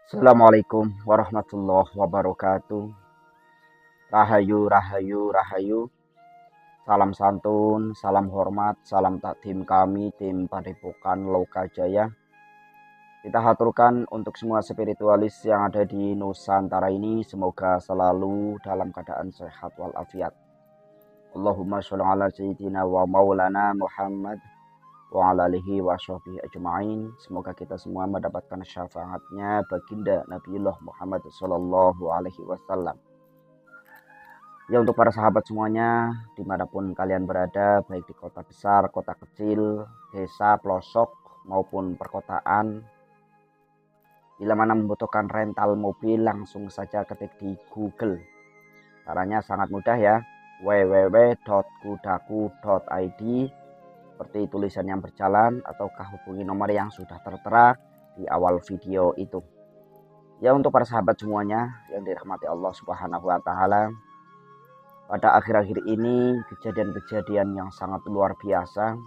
Assalamualaikum warahmatullahi wabarakatuh. Rahayu, rahayu, rahayu. Salam santun, salam hormat, salam takdim kami tim Padepokan Lokajaya. Kita haturkan untuk semua spiritualis yang ada di Nusantara ini, semoga selalu dalam keadaan sehat walafiat. Allahumma sholli ala sayyidina wa maulana Muhammad wa ala alihi wa sahbihi ajma'in. Semoga kita semua mendapatkan syafaatnya baginda Nabiullah Muhammad sallallahu alaihi wasallam. Ya, untuk para sahabat semuanya dimanapun kalian berada, baik di kota besar, kota kecil, desa, pelosok maupun perkotaan, bila mana membutuhkan rental mobil langsung saja ketik di Google. Caranya sangat mudah ya, www.kudaku.id seperti tulisan yang berjalan, ataukah hubungi nomor yang sudah tertera di awal video itu. Ya, untuk para sahabat semuanya yang dirahmati Allah Subhanahu wa taala, pada akhir-akhir ini kejadian-kejadian yang sangat luar biasa,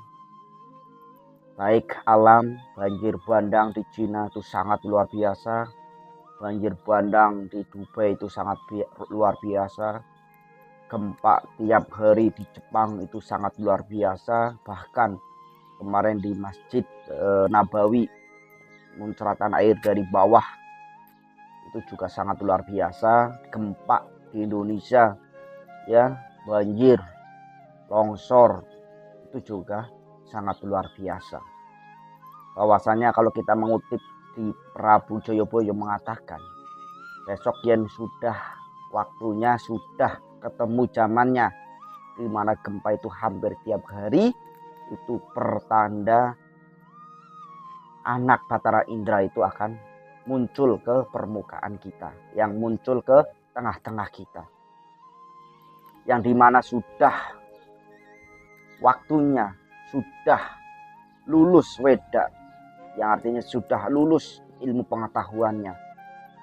baik alam, banjir bandang di Cina itu sangat luar biasa, banjir bandang di Dubai itu sangat luar biasa, gempa tiap hari di Jepang itu sangat luar biasa, bahkan kemarin di Masjid Nabawi muncratan air dari bawah itu juga sangat luar biasa. Gempa di Indonesia, ya, banjir, longsor itu juga sangat luar biasa. Bahwasanya kalau kita mengutip di Prabu Joyoboyo mengatakan, besok yang sudah waktunya, sudah ketemu zamannya, di mana gempa itu hampir tiap hari, itu pertanda anak Batara Indra itu akan muncul ke permukaan kita, yang muncul ke tengah-tengah kita, yang dimana sudah waktunya, sudah lulus weda, yang artinya sudah lulus ilmu pengetahuannya,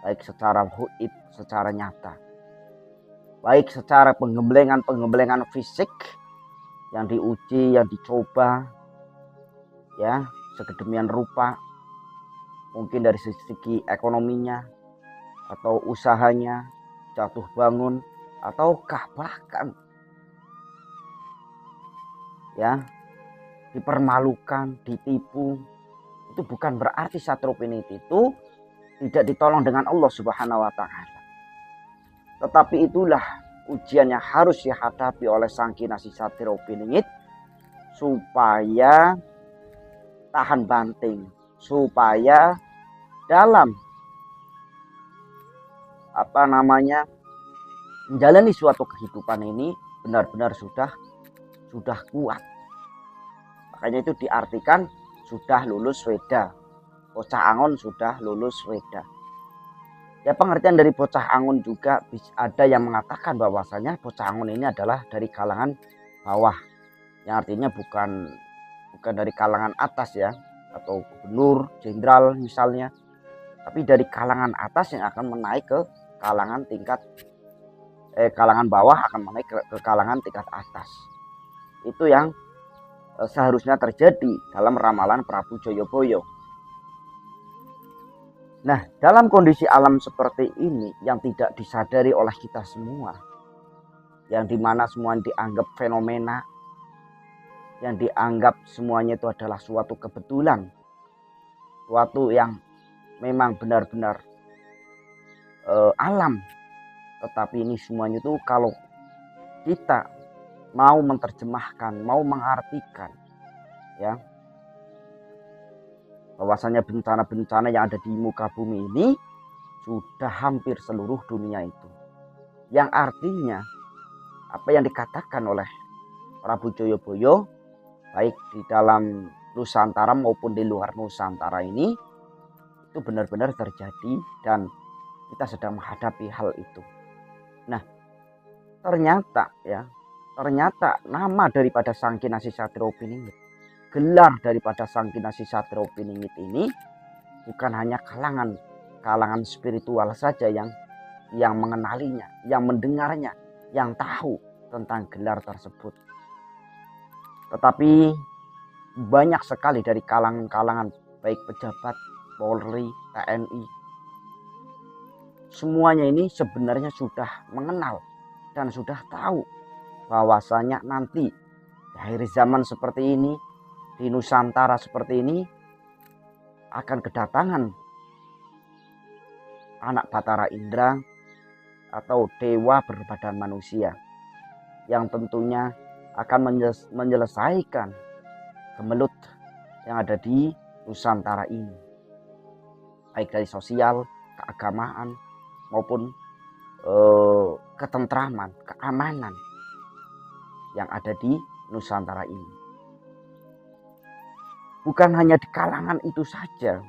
baik secara huib, secara nyata, baik secara penggemblengan fisik yang diuji, yang dicoba, ya, sedemikian rupa, mungkin dari segi ekonominya atau usahanya, jatuh bangun, ataukah bahkan ya dipermalukan, ditipu. Itu bukan berarti Satropinit itu tidak ditolong dengan Allah Subhanahu wa taala. Tetapi itulah ujian yang harus dihadapi oleh sang kinasi Satropinit supaya tahan banting, supaya dalam menjalani suatu kehidupan ini benar-benar sudah kuat. Makanya itu diartikan sudah lulus weda. Bocah angon sudah lulus weda. Ya, pengertian dari bocah angon juga ada yang mengatakan bahwasanya bocah angon ini adalah dari kalangan bawah. Yang artinya bukan dari kalangan atas ya, atau gubernur, jenderal misalnya. Tapi dari kalangan atas yang akan menaik ke kalangan kalangan bawah akan menaik ke kalangan tingkat atas. Itu yang seharusnya terjadi dalam ramalan Prabu Joyoboyo. Nah, dalam kondisi alam seperti ini yang tidak disadari oleh kita semua, yang dimana semua dianggap fenomena, yang dianggap semuanya itu adalah suatu kebetulan, suatu yang memang benar-benar alam. Tetapi ini semuanya itu kalau kita mau menerjemahkan, mau mengartikan, ya, bahwasanya bencana-bencana yang ada di muka bumi ini sudah hampir seluruh dunia itu. Yang artinya apa yang dikatakan oleh Prabu Joyoboyo, baik di dalam Nusantara maupun di luar Nusantara ini, itu benar-benar terjadi dan kita sedang menghadapi hal itu. Nah, ternyata nama daripada sang kinasi Satropiningit, gelar daripada sang kinasi Satropiningit ini bukan hanya kalangan spiritual saja yang mengenalinya, yang mendengarnya, yang tahu tentang gelar tersebut. Tetapi banyak sekali dari kalangan baik pejabat Polri, TNI, semuanya ini sebenarnya sudah mengenal dan sudah tahu bahwasanya nanti di akhir zaman seperti ini, di Nusantara seperti ini, akan kedatangan anak Batara Indra atau dewa berbadan manusia yang tentunya akan menyelesaikan gemelut yang ada di Nusantara ini, baik dari sosial, keagamaan maupun ketentraman, keamanan yang ada di Nusantara ini. Bukan hanya di kalangan itu saja,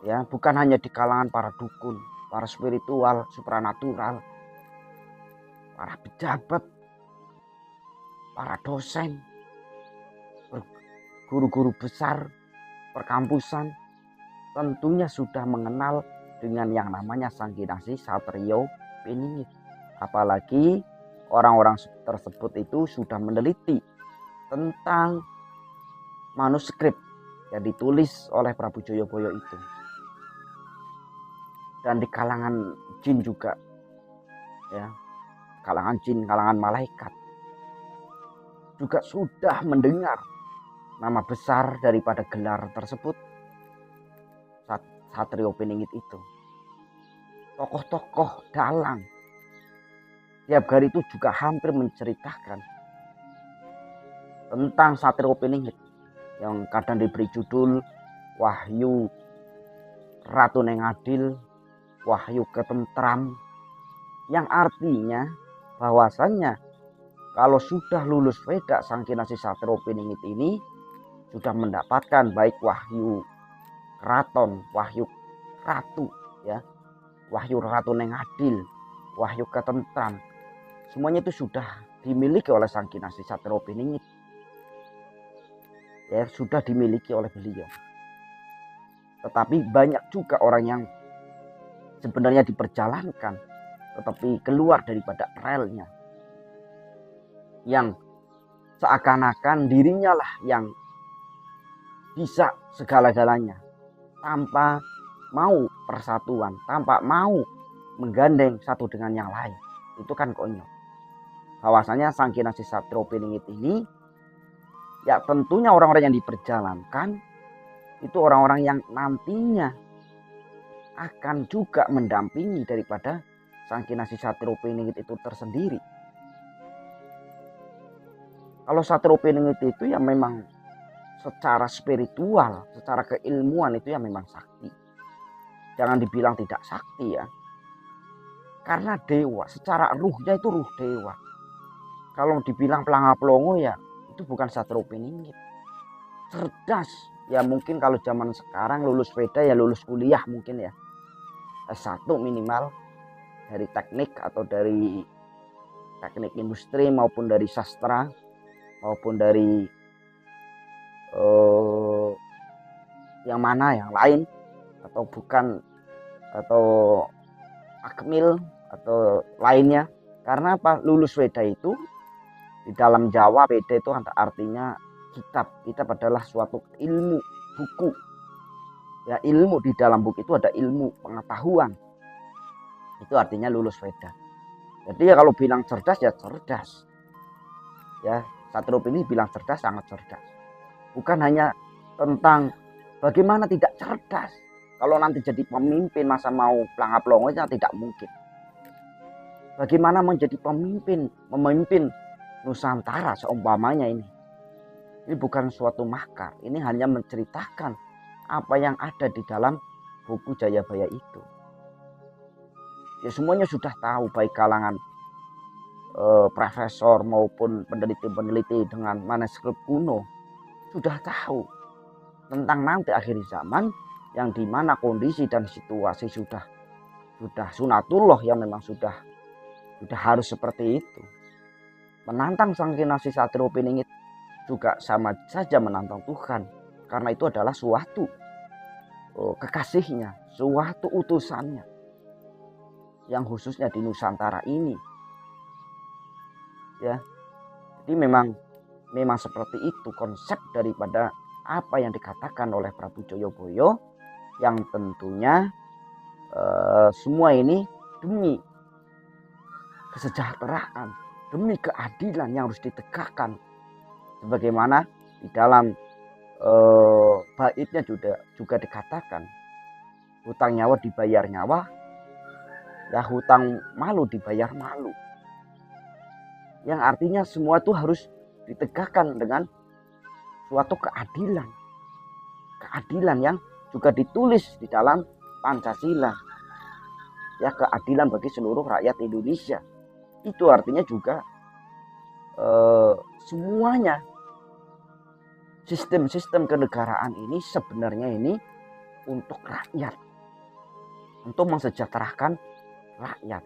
ya, bukan hanya di kalangan para dukun, para spiritual, supranatural, para pejabat, para dosen, guru-guru besar perkampusan tentunya sudah mengenal dengan yang namanya Sangkinasih Satrio Piningit. Apalagi orang-orang tersebut itu sudah meneliti tentang manuskrip yang ditulis oleh Prabu Joyoboyo itu. Dan di kalangan jin juga, ya, kalangan jin, kalangan malaikat juga sudah mendengar nama besar daripada gelar tersebut, Satrio Piningit itu. Tokoh-tokoh dalang tiap hari itu juga hampir menceritakan tentang Satrio Piningit yang kadang diberi judul Wahyu Ratu Nengadil, Wahyu Ketentram, yang artinya bahwasannya kalau sudah lulus Weda, Sangkinasih Satrio Piningit ini sudah mendapatkan baik wahyu keraton, wahyu ratu, ya, wahyu Ratu Nengadil, wahyu Ketentram, semuanya itu sudah dimiliki oleh Sangkinasih Satrio Piningit, ya, sudah dimiliki oleh beliau. Tetapi banyak juga orang yang sebenarnya diperjalankan tetapi keluar daripada relnya, yang seakan-akan dirinya lah yang bisa segala-galanya tanpa mau persatuan, tanpa mau menggandeng satu dengan yang lain. Itu kan konyol. Bahwasanya Sangkinasih Satrio Piningit ini, ya tentunya orang-orang yang diperjalankan itu orang-orang yang nantinya akan juga mendampingi daripada Sangkinasih Satrio Piningit itu tersendiri. Kalau Satrio Piningit itu ya memang secara spiritual, secara keilmuan itu ya memang sakti. Jangan dibilang tidak sakti, ya. Karena dewa, secara ruhnya itu ruh dewa. Kalau dibilang pelanga-pelongo ya itu bukan Satrio Piningit. Cerdas, ya mungkin kalau zaman sekarang lulus Weda ya lulus kuliah mungkin ya. S1 minimal dari teknik atau dari teknik industri maupun dari sastra maupun dari yang mana yang lain atau bukan, atau akmil atau lainnya. Karena apa? Lulus Weda itu di dalam Jawa, Weda itu artinya kitab. Kitab adalah suatu ilmu, buku, ya, ilmu. Di dalam buku itu ada ilmu, pengetahuan. Itu artinya lulus Weda. Jadi ya kalau bilang cerdas ya cerdas, ya. Satrio Piningit bilang cerdas, sangat cerdas. Bukan hanya tentang bagaimana tidak cerdas. Kalau nanti jadi pemimpin masa mau pelanga-pelongo ya tidak mungkin. Bagaimana menjadi pemimpin, memimpin Nusantara seumpamanya ini. Ini bukan suatu makar, ini hanya menceritakan apa yang ada di dalam buku Jayabaya itu. Ya semuanya sudah tahu, baik kalangan profesor maupun peneliti-peneliti dengan manuskrip kuno sudah tahu tentang nanti akhir zaman yang dimana kondisi dan situasi sudah sunatullah, yang memang sudah harus seperti itu. Menantang Sangkinasih Satrio Piningit juga sama saja menantang Tuhan, karena itu adalah suatu kekasihnya, suatu utusannya yang khususnya di Nusantara ini. Ya, jadi memang seperti itu konsep daripada apa yang dikatakan oleh Prabu Joyoboyo, yang tentunya semua ini demi kesejahteraan, demi keadilan yang harus ditegakkan. Sebagaimana di dalam baitnya juga dikatakan, hutang nyawa dibayar nyawa, ya hutang malu dibayar malu. Yang artinya semua itu harus ditegakkan dengan suatu keadilan. Keadilan yang juga ditulis di dalam Pancasila. Ya, keadilan bagi seluruh rakyat Indonesia. Itu artinya juga semuanya sistem-sistem kenegaraan ini sebenarnya ini untuk rakyat. Untuk mensejahterakan rakyat.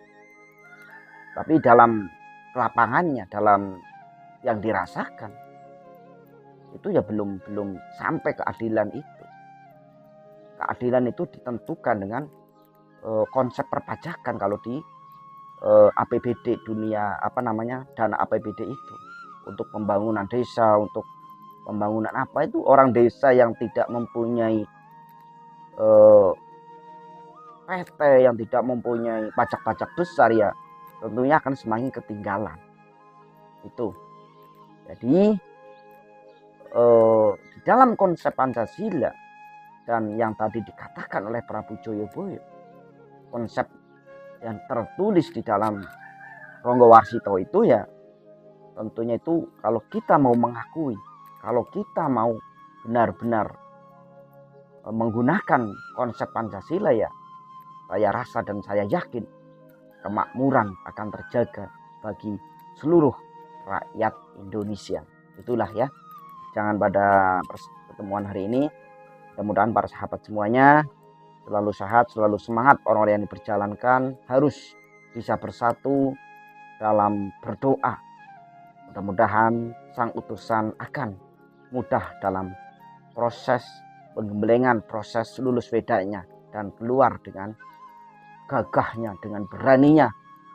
Tapi dalam lapangannya, dalam yang dirasakan, itu ya belum sampai keadilan itu. Keadilan itu ditentukan dengan konsep perpajakan kalau di APBD dunia dana APBD itu untuk pembangunan desa, untuk pembangunan apa itu, orang desa yang tidak mempunyai PT, yang tidak mempunyai pajak-pajak besar ya tentunya akan semakin ketinggalan. Itu jadi di dalam konsep Pancasila dan yang tadi dikatakan oleh Prabu Joyoboyo, konsep yang tertulis di dalam Ronggowarsito itu ya tentunya itu kalau kita mau mengakui, kalau kita mau benar-benar menggunakan konsep Pancasila ya saya rasa dan saya yakin kemakmuran akan terjaga bagi seluruh rakyat Indonesia. Itulah ya, jangan pada pertemuan hari ini. Mudah-mudahan para sahabat semuanya selalu sehat, selalu semangat. Orang-orang yang diperjalankan harus bisa bersatu dalam berdoa. Mudah-mudahan sang utusan akan mudah dalam proses penggembelengan, proses lulus wedanya, dan keluar dengan gagahnya, dengan beraninya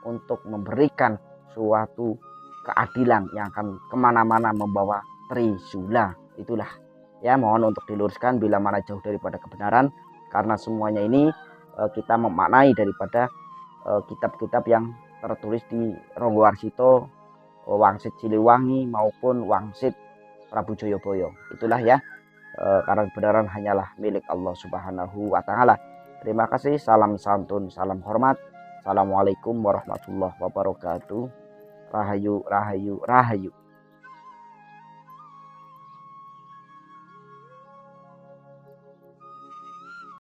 untuk memberikan suatu keadilan yang akan kemana-mana membawa Trisula. Itulah ya, mohon untuk diluruskan bila mana jauh daripada kebenaran, karena semuanya ini kita memaknai daripada kitab-kitab yang tertulis di Ronggowarsito, Wangsit Siliwangi maupun Wangsit Prabu Joyoboyo. Itulah ya, karena kebenaran hanyalah milik Allah Subhanahu wa Ta'ala. Terima kasih, salam santun, salam hormat. Assalamualaikum warahmatullahi wabarakatuh. Rahayu, rahayu, rahayu.